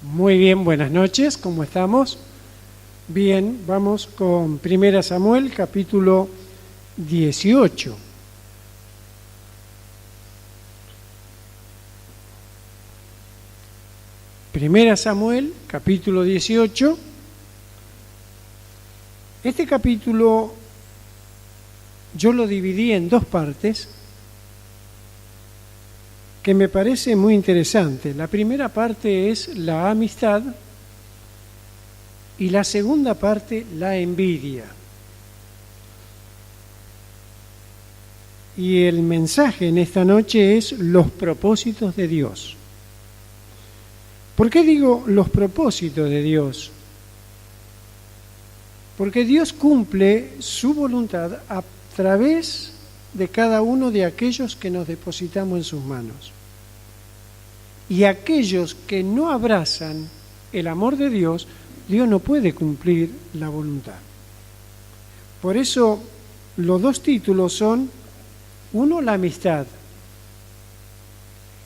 Muy bien, buenas noches, ¿cómo estamos? Bien, vamos con 1 Samuel, capítulo 18. Primera Samuel, capítulo 18. Este capítulo yo lo dividí en dos partes que me parece muy interesante. La primera parte es la amistad y la segunda parte la envidia. Y el mensaje en esta noche es los propósitos de Dios. ¿Por qué digo los propósitos de Dios? Porque Dios cumple su voluntad a través de cada uno de aquellos que nos depositamos en sus manos. Y aquellos que no abrazan el amor de Dios, Dios no puede cumplir la voluntad. Por eso los dos títulos son, uno, la amistad.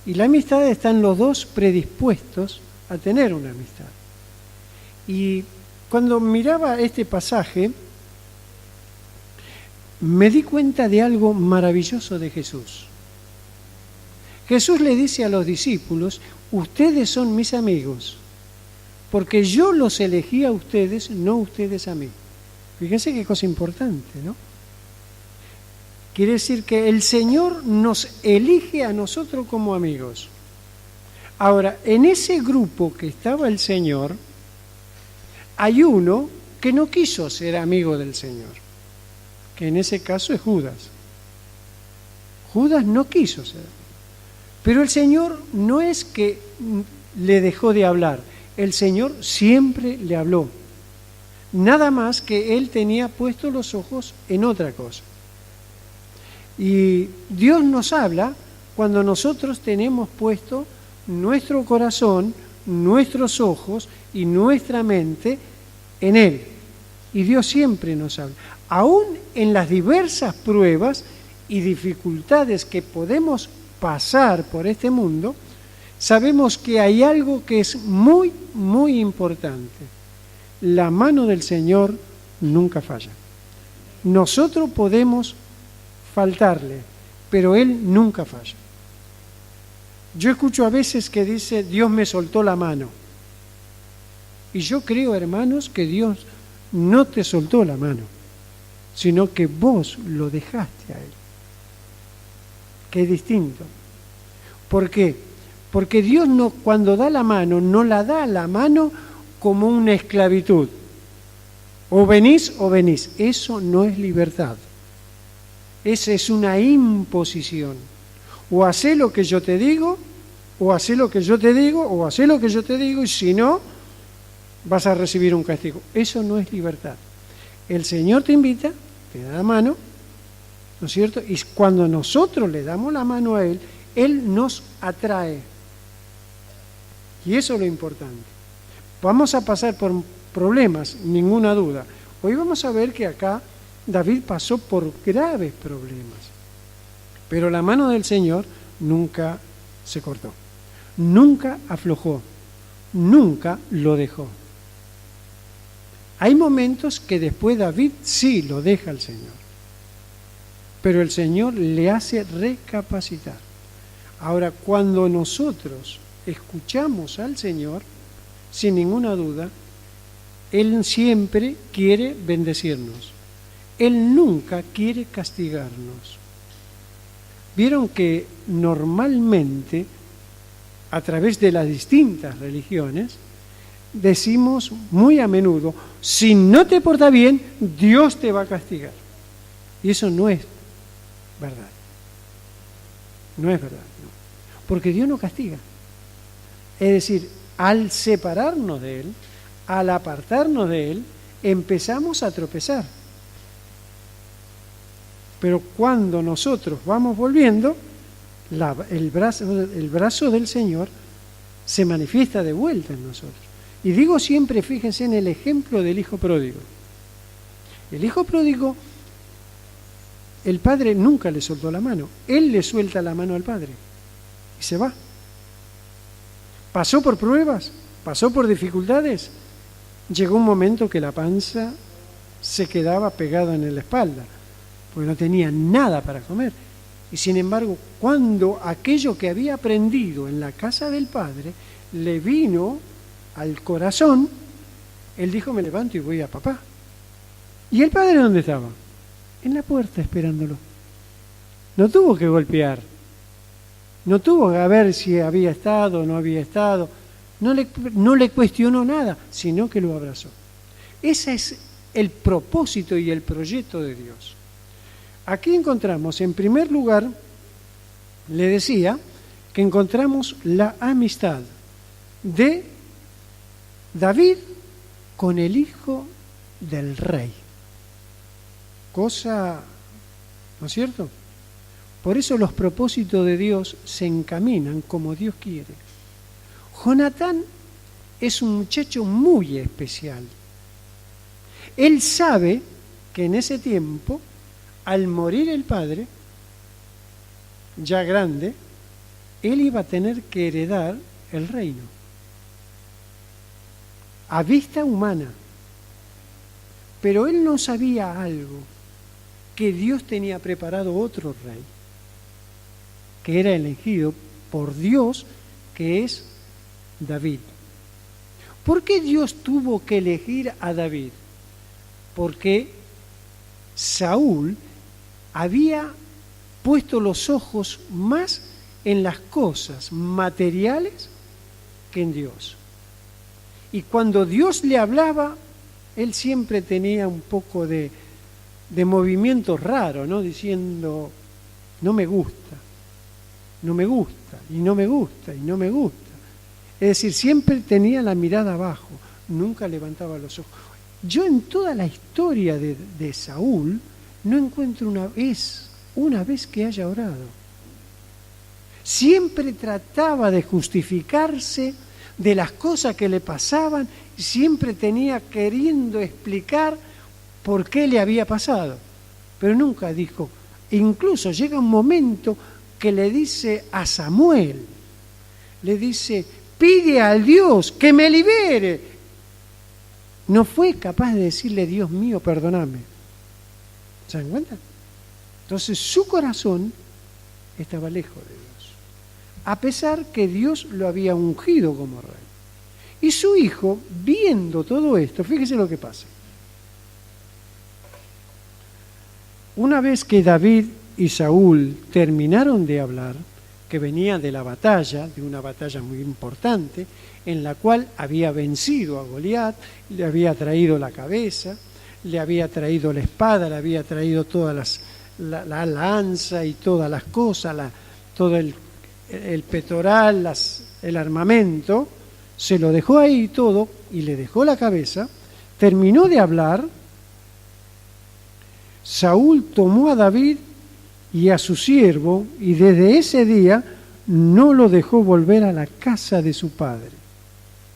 Y la amistad están los dos predispuestos a tener una amistad. Y cuando miraba este pasaje, me di cuenta de algo maravilloso de Jesús. Jesús le dice a los discípulos, ustedes son mis amigos, porque yo los elegí a ustedes, no ustedes a mí. Fíjense qué cosa importante, ¿no? Quiere decir que el Señor nos elige a nosotros como amigos. Ahora, en ese grupo que estaba el Señor, hay uno que no quiso ser amigo del Señor, que en ese caso es Judas. Judas no quiso ser. Pero el Señor no es que le dejó de hablar, el Señor siempre le habló. Nada más que él tenía puestos los ojos en otra cosa. Y Dios nos habla cuando nosotros tenemos puesto nuestro corazón, nuestros ojos y nuestra mente en Él. Y Dios siempre nos habla. Aún en las diversas pruebas y dificultades que podemos pasar por este mundo, sabemos que hay algo que es muy, muy importante. La mano del Señor nunca falla. Nosotros podemos faltarle, pero Él nunca falla. Yo escucho a veces que dice, Dios me soltó la mano. Y yo creo, hermanos, que Dios no te soltó la mano, sino que vos lo dejaste a Él. Que es distinto. ¿Por qué? Porque Dios no, cuando da la mano, no la da la mano como una esclavitud. O venís o venís. Eso no es libertad. Esa es una imposición. O hacé lo que yo te digo, o hacé lo que yo te digo, o hacé lo que yo te digo, y si no, vas a recibir un castigo. Eso no es libertad. El Señor te invita, te da la mano, ¿no es cierto? Y cuando nosotros le damos la mano a Él, Él nos atrae. Y eso es lo importante. Vamos a pasar por problemas, ninguna duda. Hoy vamos a ver que acá David pasó por graves problemas. Pero la mano del Señor nunca se cortó. Nunca aflojó. Nunca lo dejó. Hay momentos que después David sí lo deja al Señor. Pero el Señor le hace recapacitar. Ahora, cuando nosotros escuchamos al Señor, sin ninguna duda, Él siempre quiere bendecirnos. Él nunca quiere castigarnos. Vieron que normalmente, a través de las distintas religiones, decimos muy a menudo, si no te portas bien, Dios te va a castigar. Y eso no es verdad. No es verdad. No. Porque Dios no castiga. Es decir, al separarnos de Él, al apartarnos de Él, empezamos a tropezar. Pero cuando nosotros vamos volviendo, el brazo del Señor se manifiesta de vuelta en nosotros. Y digo siempre, fíjense en el ejemplo del hijo pródigo. El hijo pródigo, el padre nunca le soltó la mano. Él le suelta la mano al padre y se va. ¿Pasó por pruebas? pasó por dificultades, llegó un momento que la panza se quedaba pegada en la espalda, porque no tenía nada para comer. Y sin embargo, cuando aquello que había aprendido en la casa del Padre le vino al corazón, él dijo, me levanto y voy a papá. ¿Y el Padre dónde estaba? En la puerta esperándolo. No tuvo que golpear, no tuvo que ver si había estado o no había estado, no le cuestionó nada, sino que lo abrazó. Ese es el propósito y el proyecto de Dios. Aquí encontramos, en primer lugar, le decía, que encontramos la amistad de David con el hijo del rey. Cosa, ¿no es cierto? Por eso los propósitos de Dios se encaminan como Dios quiere. Jonatán es un muchacho muy especial. Él sabe que en ese tiempo, al morir el padre, ya grande, él iba a tener que heredar el reino. A vista humana. Pero él no sabía algo, que Dios tenía preparado otro rey, que era elegido por Dios, que es David. ¿Por qué Dios tuvo que elegir a David? Porque Saúl había puesto los ojos más en las cosas materiales que en Dios. Y cuando Dios le hablaba, él siempre tenía un poco de movimiento raro, ¿no? Diciendo, no me gusta, no me gusta, y no me gusta, y no me gusta. Es decir, siempre tenía la mirada abajo, nunca levantaba los ojos. Yo en toda la historia de Saúl no encuentro una vez que haya orado. Siempre trataba de justificarse de las cosas que le pasaban, siempre tenía queriendo explicar por qué le había pasado, pero nunca dijo. Incluso llega un momento que le dice a Samuel, le dice, pide al Dios que me libere. No fue capaz de decirle, Dios mío, perdóname. ¿Se dan cuenta? Entonces su corazón estaba lejos de Dios, a pesar que Dios lo había ungido como rey. Y su hijo, viendo todo esto, fíjese lo que pasa. Una vez que David y Saúl terminaron de hablar, que venía de la batalla, de una batalla muy importante, en la cual había vencido a Goliat, le había traído la cabeza, le había traído la espada, le había traído todas la lanza y todas las cosas, todo el pectoral, el armamento, se lo dejó ahí todo y le dejó la cabeza, terminó de hablar. Saúl tomó a David y a su siervo, y desde ese día no lo dejó volver a la casa de su padre.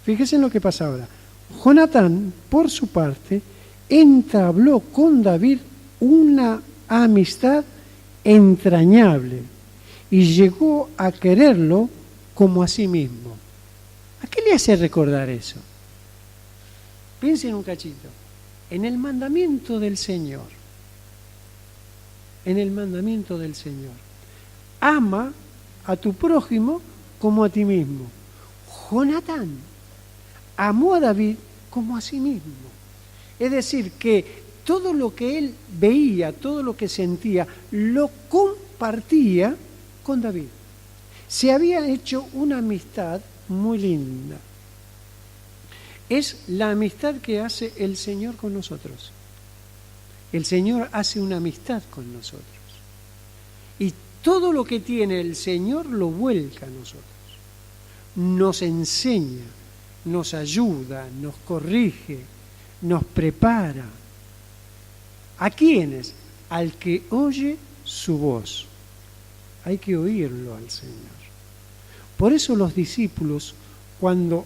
Fíjense en lo que pasa ahora. Jonatán, por su parte, entabló con David una amistad entrañable y llegó a quererlo como a sí mismo. ¿A qué le hace recordar eso? Piensen un cachito. En el mandamiento del Señor. En el mandamiento del Señor. Ama a tu prójimo como a ti mismo. Jonatán amó a David como a sí mismo. Es decir, que todo lo que él veía, todo lo que sentía, lo compartía con David. Se había hecho una amistad muy linda. Es la amistad que hace el Señor con nosotros. El Señor hace una amistad con nosotros. Y todo lo que tiene el Señor lo vuelca a nosotros. Nos enseña, nos ayuda, nos corrige, nos prepara. ¿A quiénes? Al que oye su voz. Hay que oírlo al Señor. Por eso los discípulos, cuando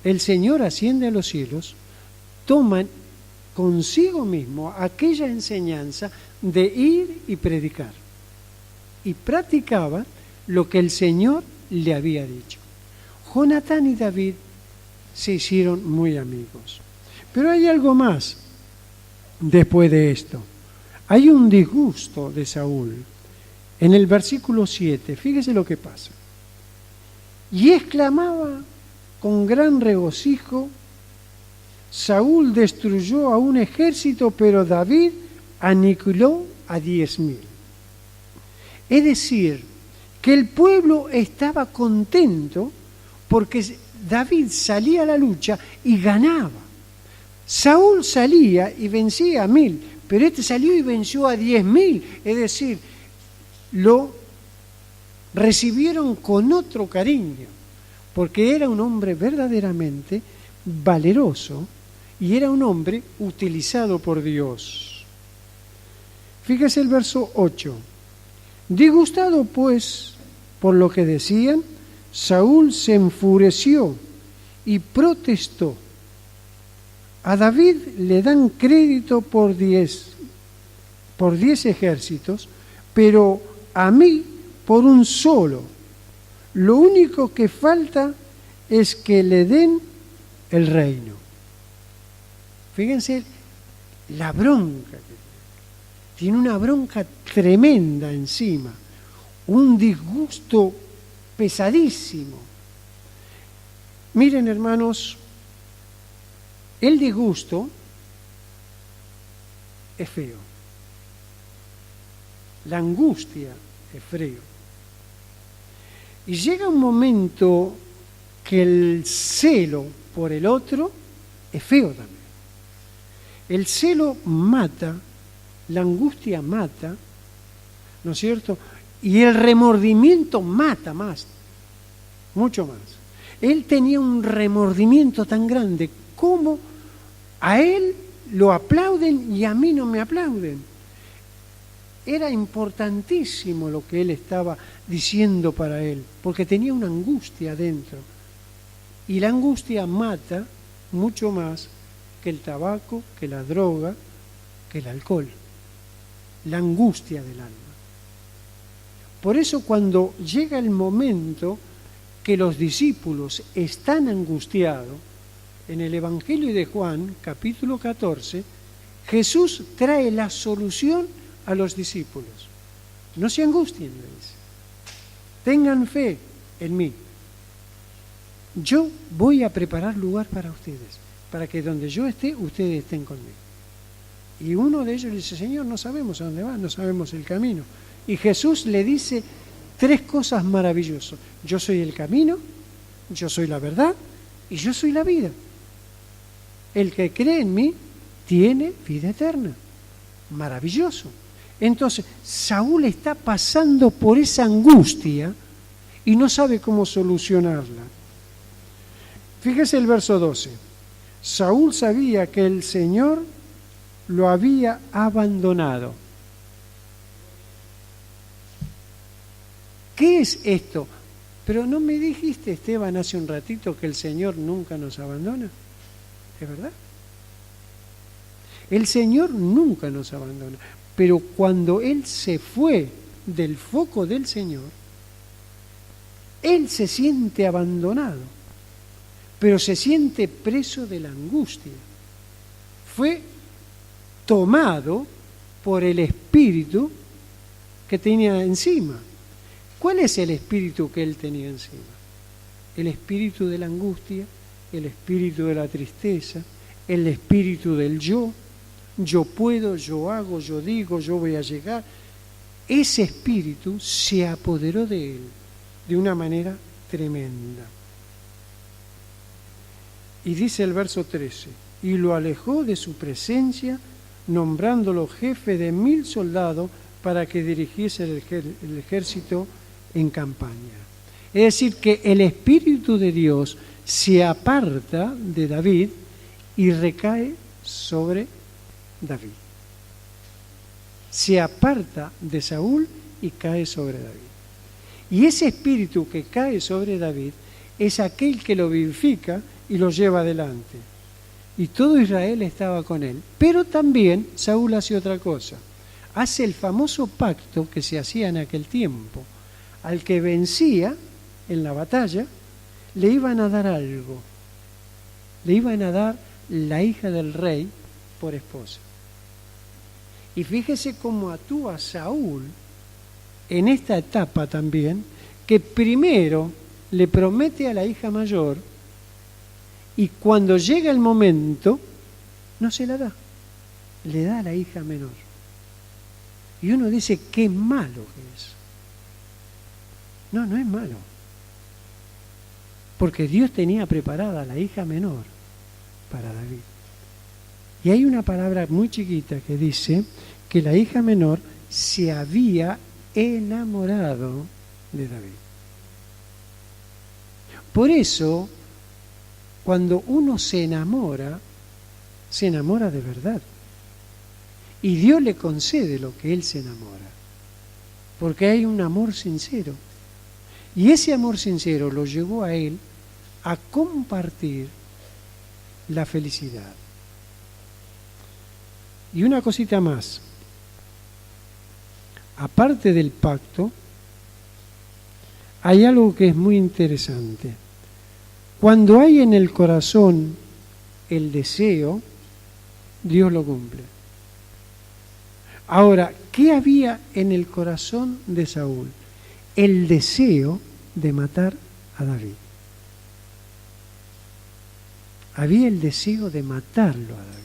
el Señor asciende a los cielos, toman consigo mismo aquella enseñanza de ir y predicar. Y practicaban lo que el Señor le había dicho. Jonatán y David se hicieron muy amigos. Pero hay algo más después de esto. Hay un disgusto de Saúl. En el versículo 7, fíjese lo que pasa. Y exclamaba con gran regocijo: Saúl destruyó a un ejército, pero David aniquiló a 10.000. Es decir, que el pueblo estaba contento porque David salía a la lucha y ganaba. Saúl salía y vencía a 1.000, pero este salió y venció a 10.000. Es decir, lo recibieron con otro cariño, porque era un hombre verdaderamente valeroso y era un hombre utilizado por Dios. Fíjese el verso 8. Disgustado pues por lo que decían, Saúl se enfureció y protestó. A David le dan crédito por 10 ejércitos, pero a mí por un solo. Lo único que falta es que le den el reino. Fíjense la bronca que tiene una bronca tremenda encima, un disgusto pesadísimo. Miren, hermanos, el disgusto es feo, la angustia es feo. Y llega un momento que el celo por el otro es feo también. El celo mata, la angustia mata, ¿no es cierto? Y el remordimiento mata más, mucho más. Él tenía un remordimiento tan grande como a él lo aplauden y a mí no me aplauden. Era importantísimo lo que él estaba diciendo para él, porque tenía una angustia dentro. Y la angustia mata mucho más que el tabaco, que la droga, que el alcohol. La angustia del alma. Por eso cuando llega el momento que los discípulos están angustiados, en el Evangelio de Juan, capítulo 14, Jesús trae la solución a los discípulos. No se angustien, le dice. Tengan fe en mí. Yo voy a preparar lugar para ustedes, para que donde yo esté, ustedes estén conmigo. Y uno de ellos le dice: Señor, no sabemos a dónde va, no sabemos el camino. Y Jesús le dice 3 cosas maravillosas. Yo soy el camino, yo soy la verdad y yo soy la vida. El que cree en mí tiene vida eterna. Maravilloso. Entonces, Saúl está pasando por esa angustia y no sabe cómo solucionarla. Fíjese el verso 12. Saúl sabía que el Señor lo había abandonado. ¿Qué es esto? Pero no me dijiste, Esteban, hace un ratito que el Señor nunca nos abandona. ¿Es verdad? El Señor nunca nos abandona. Pero cuando Él se fue del foco del Señor, Él se siente abandonado, pero se siente preso de la angustia. Fue tomado por el espíritu que tenía encima. ¿Cuál es el espíritu que él tenía encima? El espíritu de la angustia, el espíritu de la tristeza, el espíritu del yo. Yo puedo, yo hago, yo digo, yo voy a llegar. Ese espíritu se apoderó de él de una manera tremenda. Y dice el verso 13, y lo alejó de su presencia, nombrándolo jefe de 1.000 soldados para que dirigiese el ejército en campaña. Es decir, que el Espíritu de Dios se aparta de David y recae sobre David. Se aparta de Saúl y cae sobre David. Y ese espíritu que cae sobre David es aquel que lo vivifica y lo lleva adelante. Y todo Israel estaba con él. Pero también Saúl hace otra cosa. Hace el famoso pacto que se hacía en aquel tiempo. Al que vencía en la batalla, le iban a dar algo. le iban a dar la hija del rey por esposa. Y fíjese cómo actúa Saúl en esta etapa también, que primero le promete a la hija mayor y cuando llega el momento no se la da, le da a la hija menor. Y uno dice, qué malo que es. No, no es malo. Porque Dios tenía preparada a la hija menor para David. Y hay una palabra muy chiquita que dice que la hija menor se había enamorado de David. Por eso, cuando uno se enamora de verdad. Y Dios le concede lo que él se enamora. Porque hay un amor sincero. Y ese amor sincero lo llevó a él a compartir la felicidad. Y una cosita más. Aparte del pacto, hay algo que es muy interesante. Cuando hay en el corazón el deseo, Dios lo cumple. Ahora, ¿qué había en el corazón de Saúl? El deseo de matar a David. Había el deseo de matarlo a David.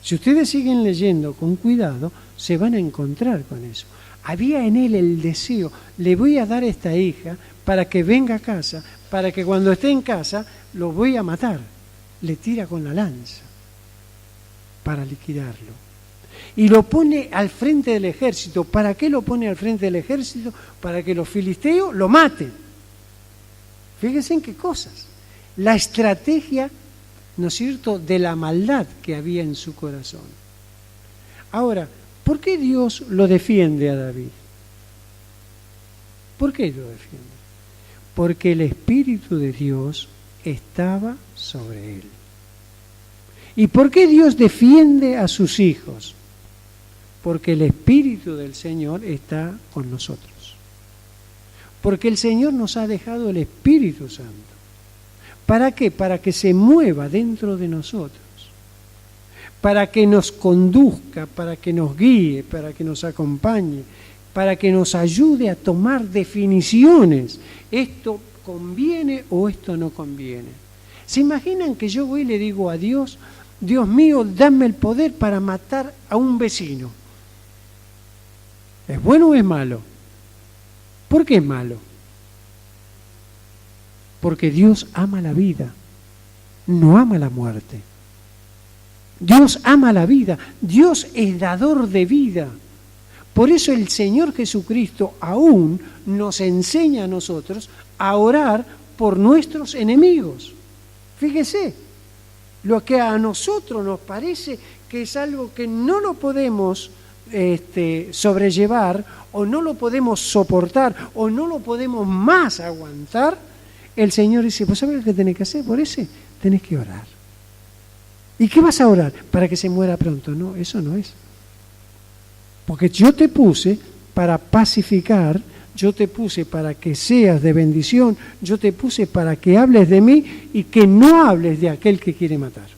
Si ustedes siguen leyendo con cuidado, se van a encontrar con eso. Había en él el deseo, le voy a dar esta hija para que venga a casa, para que cuando esté en casa lo voy a matar. Le tira con la lanza para liquidarlo. Y lo pone al frente del ejército. ¿Para qué lo pone al frente del ejército? Para que los filisteos lo maten. Fíjense en qué cosas. La estrategia, ¿no es cierto?, de la maldad que había en su corazón. Ahora, ¿por qué Dios lo defiende a David? ¿Por qué lo defiende? Porque el Espíritu de Dios estaba sobre él. ¿Y por qué Dios defiende a sus hijos? Porque el Espíritu del Señor está con nosotros. Porque el Señor nos ha dejado el Espíritu Santo. ¿Para qué? Para que se mueva dentro de nosotros. Para que nos conduzca, para que nos guíe, para que nos acompañe, para que nos ayude a tomar definiciones. Esto conviene o esto no conviene. ¿Se imaginan que yo voy y le digo a Dios, Dios mío, dame el poder para matar a un vecino? ¿Es bueno o es malo? ¿Por qué es malo? Porque Dios ama la vida, no ama la muerte. Dios ama la vida, Dios es dador de vida. Por eso el Señor Jesucristo aún nos enseña a nosotros a orar por nuestros enemigos. Fíjese, lo que a nosotros nos parece que es algo que no lo podemos sobrellevar o no lo podemos soportar o no lo podemos más aguantar, el Señor dice, ¿vos sabés lo que tenés que hacer por ese? Tenés que orar. ¿Y qué vas a orar? Para que se muera pronto. No, eso no es. Porque yo te puse para pacificar, yo te puse para que seas de bendición, yo te puse para que hables de mí y que no hables de aquel que quiere matar.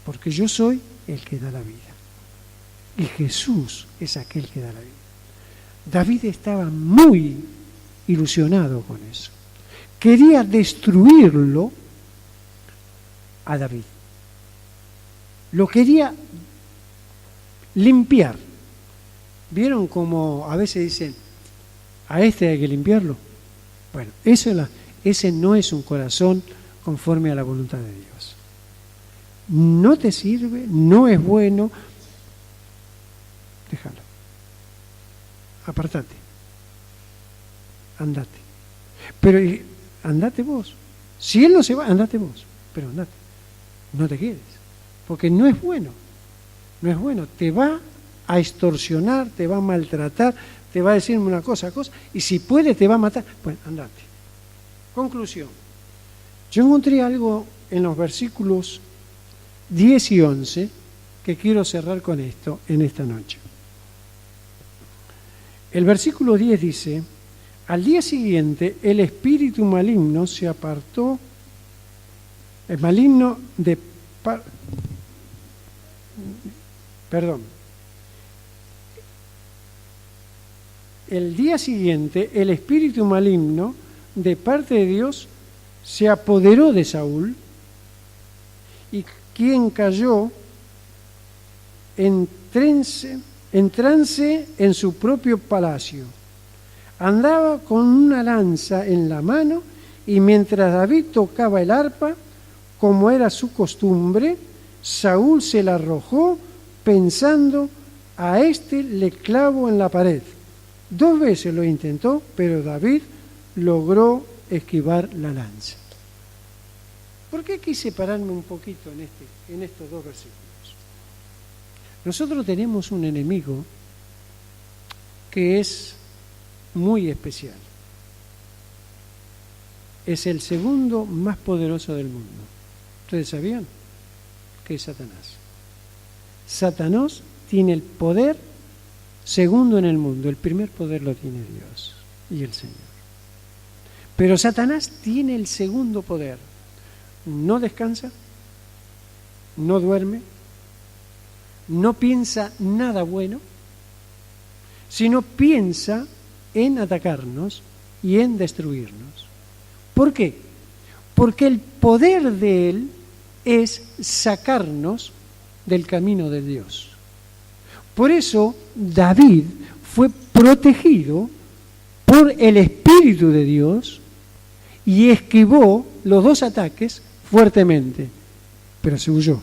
Porque yo soy el que da la vida. Y Jesús es aquel que da la vida. David estaba muy ilusionado con eso. Quería destruirlo a David. Lo quería limpiar. ¿Vieron cómo a veces dicen, a este hay que limpiarlo? Bueno, ese no es un corazón conforme a la voluntad de Dios. No te sirve, no es bueno. Déjalo. Apartate. Andate. Pero andate vos. Si él no se va, andate vos. Pero andate. No te quedes. Porque no es bueno. No es bueno. Te va a extorsionar, te va a maltratar, te va a decir una cosa, y si puede te va a matar. Bueno, andate. Conclusión. Yo encontré algo en los versículos 10 y 11 que quiero cerrar con esto en esta noche. El versículo 10 dice, al día siguiente el espíritu maligno se apartó El maligno de... Perdón. El día siguiente, el espíritu maligno de parte de Dios se apoderó de Saúl, y quien cayó en trance en su propio palacio. Andaba con una lanza en la mano, y mientras David tocaba el arpa, como era su costumbre, Saúl se la arrojó pensando: a este le clavo en la pared. 2 veces lo intentó, pero David logró esquivar la lanza. ¿Por qué quise pararme un poquito en estos 2 versículos? Nosotros tenemos un enemigo que es muy especial. Es el segundo más poderoso del mundo. ¿Ustedes sabían? Que es Satanás. Satanás tiene el poder segundo en el mundo. El primer poder lo tiene Dios y el Señor. Pero Satanás tiene el segundo poder. No descansa, no duerme, no piensa nada bueno, sino piensa en atacarnos y en destruirnos. ¿Por qué? Porque el poder de él es sacarnos del camino de Dios. Por eso David fue protegido por el Espíritu de Dios y esquivó los 2 ataques fuertemente, pero se huyó.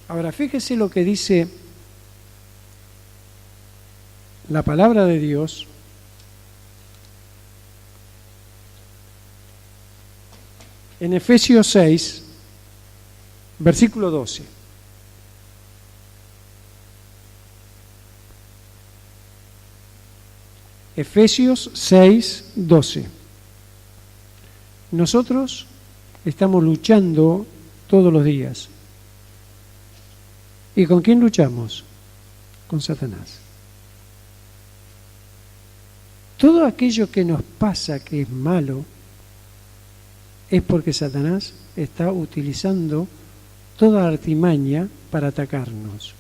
Ahora, fíjese lo que dice la palabra de Dios en Efesios 6, versículo 12. Efesios 6, 12. Nosotros estamos luchando todos los días. ¿Y con quién luchamos? Con Satanás. Todo aquello que nos pasa que es malo es porque Satanás está utilizando toda artimaña para atacarnos.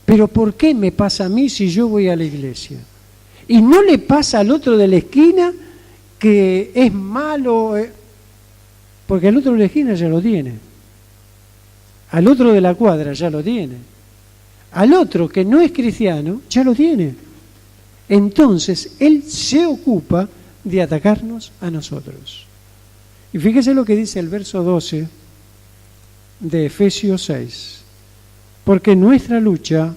Pero ¿por qué me pasa a mí si yo voy a la iglesia? Y no le pasa al otro de la esquina que es malo, porque el otro de la esquina ya lo tiene. Al otro de la cuadra ya lo tiene. Al otro que no es cristiano ya lo tiene. Entonces, él se ocupa de atacarnos a nosotros. Y fíjese lo que dice el verso 12 de Efesios 6. Porque nuestra lucha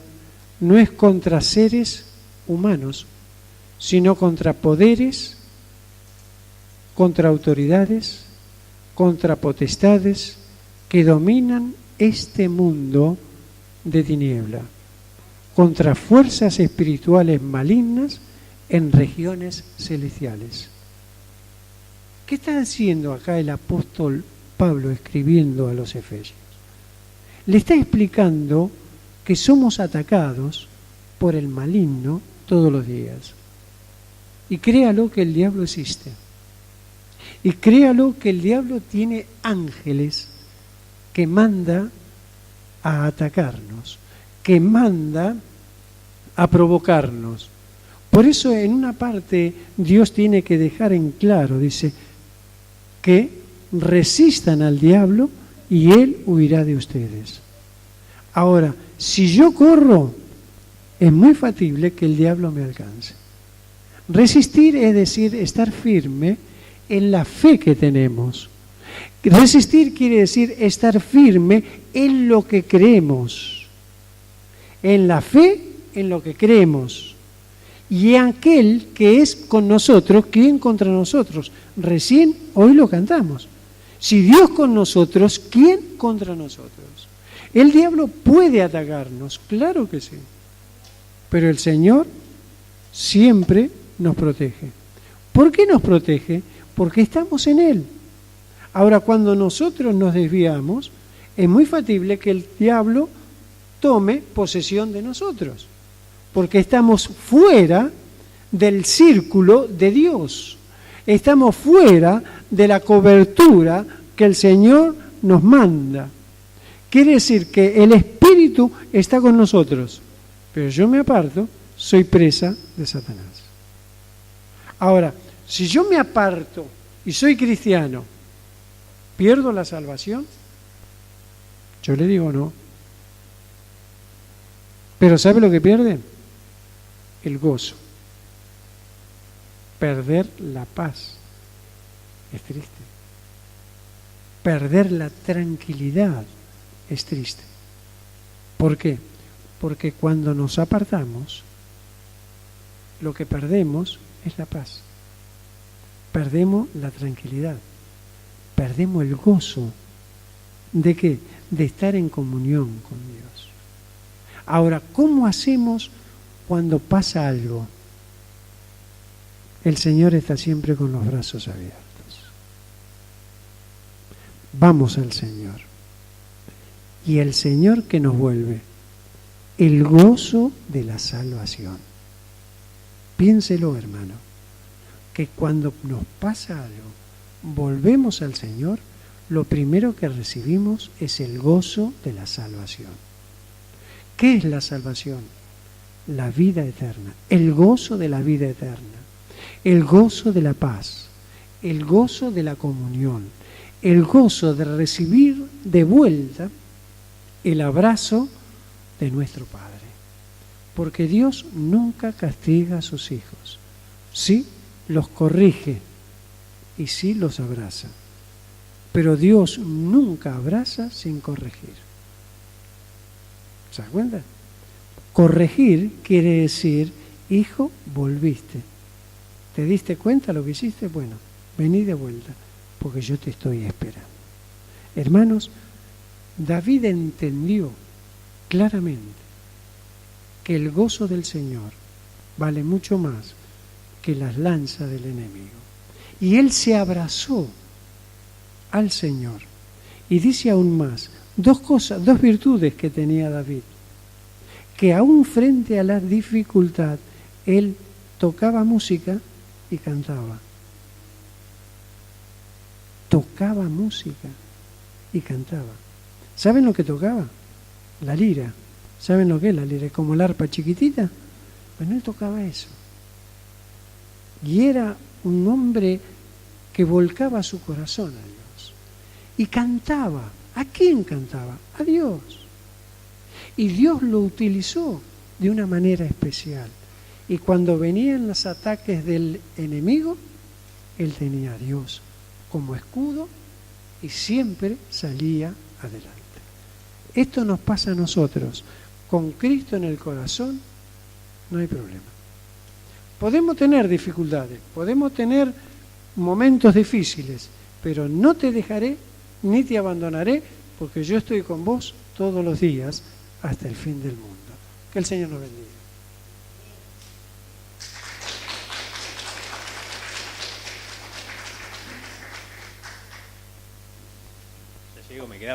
no es contra seres humanos, sino contra poderes, contra autoridades, contra potestades que dominan este mundo de tiniebla, contra fuerzas espirituales malignas en regiones celestiales. ¿Qué está haciendo acá el apóstol Pablo escribiendo a los Efesios? Le está explicando que somos atacados por el maligno todos los días. Y créalo que el diablo existe. Y créalo que el diablo tiene ángeles que manda a atacarnos, que manda a provocarnos. Por eso en una parte Dios tiene que dejar en claro, dice, que resistan al diablo y él huirá de ustedes. Ahora, si yo corro, es muy factible que el diablo me alcance. Resistir es decir, estar firme en la fe que tenemos. Resistir quiere decir estar firme en lo que creemos. En la fe, en lo que creemos. Y aquel que es con nosotros, ¿quién contra nosotros? Recién hoy lo cantamos. Si Dios con nosotros, ¿quién contra nosotros? El diablo puede atacarnos, claro que sí. Pero el Señor siempre nos protege. ¿Por qué nos protege? Porque estamos en Él. Ahora, cuando nosotros nos desviamos, es muy factible que el diablo tome posesión de nosotros, porque estamos fuera del círculo de Dios. Estamos fuera de la cobertura que el Señor nos manda. Quiere decir que el Espíritu está con nosotros, pero yo me aparto, soy presa de Satanás. Ahora, si yo me aparto y soy cristiano, ¿pierdo la salvación? Yo le digo no. Pero ¿sabe lo que pierde? El gozo. Perder la paz es triste. Perder la tranquilidad es triste. ¿Por qué? Porque cuando nos apartamos, lo que perdemos es la paz. Perdemos la tranquilidad. Perdemos el gozo. ¿De qué? De estar en comunión con Dios. Ahora, ¿cómo hacemos cuando pasa algo? El Señor está siempre con los brazos abiertos. Vamos al Señor. Y el Señor que nos vuelve el gozo de la salvación. Piénselo, hermano, que cuando nos pasa algo, volvemos al Señor, lo primero que recibimos es el gozo de la salvación. ¿Qué es la salvación? La vida eterna, el gozo de la vida eterna, el gozo de la paz, el gozo de la comunión, el gozo de recibir de vuelta el abrazo de nuestro Padre. Porque Dios nunca castiga a sus hijos. Sí, los corrige y sí los abraza. Pero Dios nunca abraza sin corregir. ¿Se da cuenta? Corregir quiere decir, hijo, volviste. ¿Te diste cuenta lo que hiciste? Bueno, vení de vuelta, porque yo te estoy esperando. Hermanos, David entendió claramente que el gozo del Señor vale mucho más que las lanzas del enemigo. Y él se abrazó al Señor. Y dice aún más, dos virtudes que tenía David, que aún frente a la dificultad, él tocaba música y cantaba. Tocaba música y cantaba. ¿Saben lo que tocaba? La lira. ¿Saben lo que es la lira? Es como el arpa chiquitita. Bueno, él tocaba eso. Y era un hombre que volcaba su corazón a Dios. Y cantaba. ¿A quién cantaba? A Dios. Y Dios lo utilizó de una manera especial. Y cuando venían los ataques del enemigo, él tenía a Dios como escudo y siempre salía adelante. Esto nos pasa a nosotros. Con Cristo en el corazón no hay problema. Podemos tener dificultades, podemos tener momentos difíciles, pero no te dejaré ni te abandonaré, porque yo estoy con vos todos los días hasta el fin del mundo. Que el Señor nos bendiga. Me queda